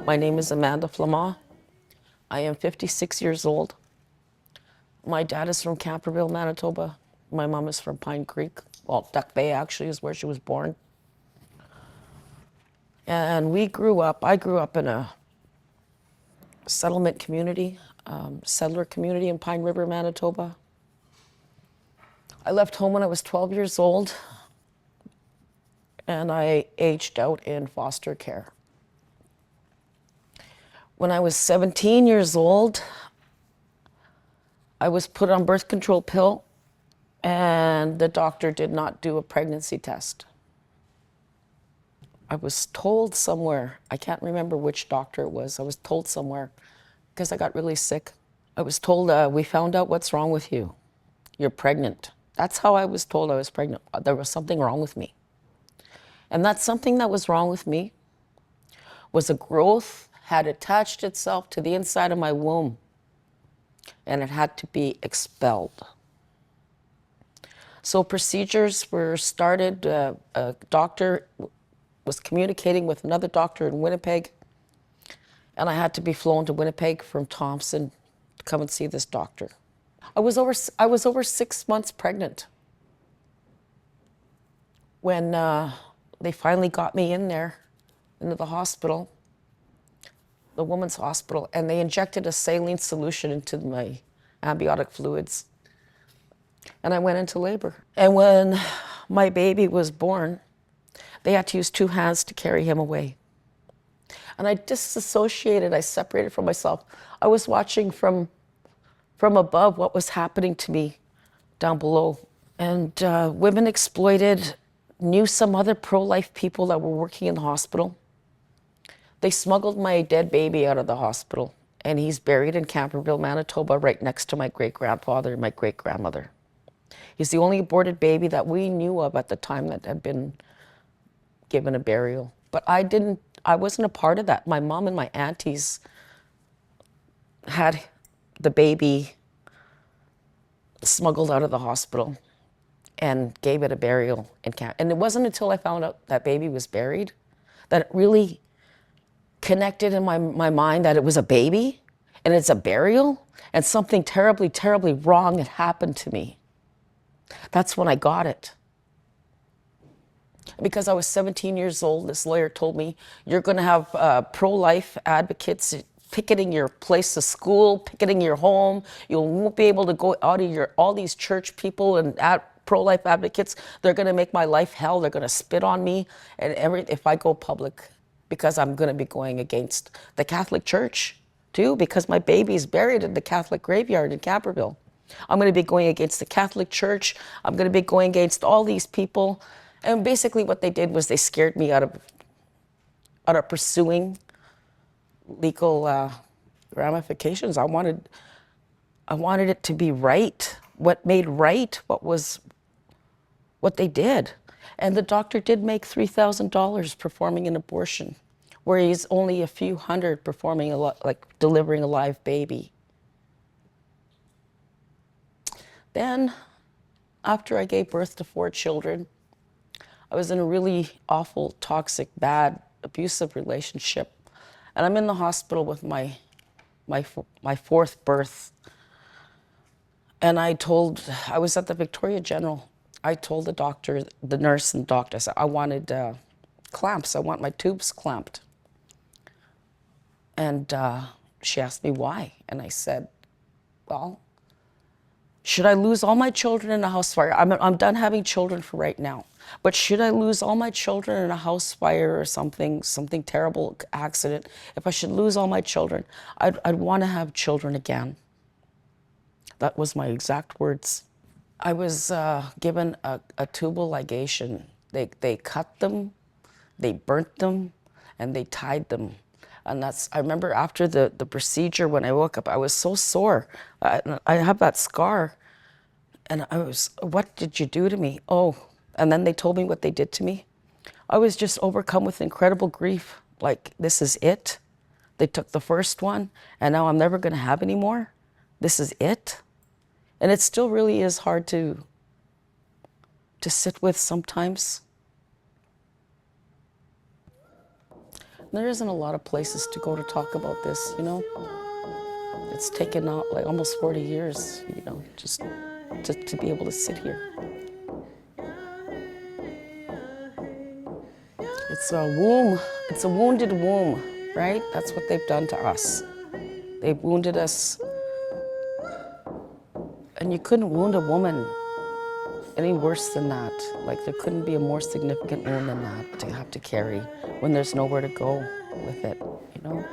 My name is Amanda Flamand. I am 56 years old. My dad is from Camperville, Manitoba. My mom is from Pine Creek. Well, Duck Bay actually is where she was born. And I grew up in a settlement community, settler community in Pine River, Manitoba. I left home when I was 12 years old, and I aged out in foster care. When I was 17 years old, I was put on birth control pill, and the doctor did not do a pregnancy test. I was told somewhere, I can't remember which doctor it was, I was told somewhere, because I got really sick. I was told, we found out what's wrong with you. You're pregnant. That's how I was told I was pregnant. There was something wrong with me. And that something that was wrong with me was a growth had attached itself to the inside of my womb, and it had to be expelled. So procedures were started. A doctor was communicating with another doctor in Winnipeg, and I had to be flown to Winnipeg from Thompson to come and see this doctor. I was over 6 months pregnant when they finally got me in there, into the hospital, the woman's hospital, and they injected a saline solution into my amniotic fluids. And I went into labor. And when my baby was born, they had to use 2 hands to carry him away. And I disassociated, I separated from myself. I was watching from above what was happening to me down below. And Women Exploited knew some other pro-life people that were working in the hospital. They smuggled my dead baby out of the hospital, and he's buried in Camperville, Manitoba, right next to my great-grandfather and my great-grandmother. He's the only aborted baby that we knew of at the time that had been given a burial. But I wasn't a part of that. My mom and my aunties had the baby smuggled out of the hospital and gave it a burial in camp. And it wasn't until I found out that baby was buried that it really connected in my mind that it was a baby and it's a burial and something terribly, terribly wrong had happened to me. That's when I got it. Because I was 17 years old, this lawyer told me, you're going to have pro-life advocates picketing your place of school, picketing your home. You won't be able to go out of all these church people and pro-life advocates. They're going to make my life hell. They're going to spit on me and if I go public, because I'm going to be going against the Catholic Church too, because my baby's buried in the Catholic graveyard in Camperville. I'm going to be going against the Catholic Church. I'm going to be going against all these people. And basically what they did was they scared me out of pursuing legal ramifications. I wanted it to be right. What made right what they did. And the doctor did make $3,000 performing an abortion, where he's only a few hundred performing delivering a live baby. Then, after I gave birth to 4 children, I was in a really awful, toxic, bad, abusive relationship. And I'm in the hospital with my 4th birth. And I was at the Victoria General. I told the doctor, the nurse and the doctor, I said, I wanted clamps. I want my tubes clamped. And she asked me why. And I said, well, should I lose all my children in a house fire? I'm done having children for right now. But should I lose all my children in a house fire or something terrible accident? If I should lose all my children, I'd want to have children again. That was my exact words. I was given a tubal ligation. They cut them, they burnt them, and they tied them. And I remember after the procedure, when I woke up, I was so sore. I have that scar. And what did you do to me? Oh, and then they told me what they did to me. I was just overcome with incredible grief. Like, this is it. They took the first one, and now I'm never going to have any more. This is it. And it still really is hard to sit with sometimes. There isn't a lot of places to go to talk about this, you know? It's taken out like almost 40 years, you know, just to be able to sit here. It's a womb, it's a wounded womb, right? That's what they've done to us. They've wounded us. And you couldn't wound a woman any worse than that. Like, there couldn't be a more significant wound than that to have to carry when there's nowhere to go with it, you know?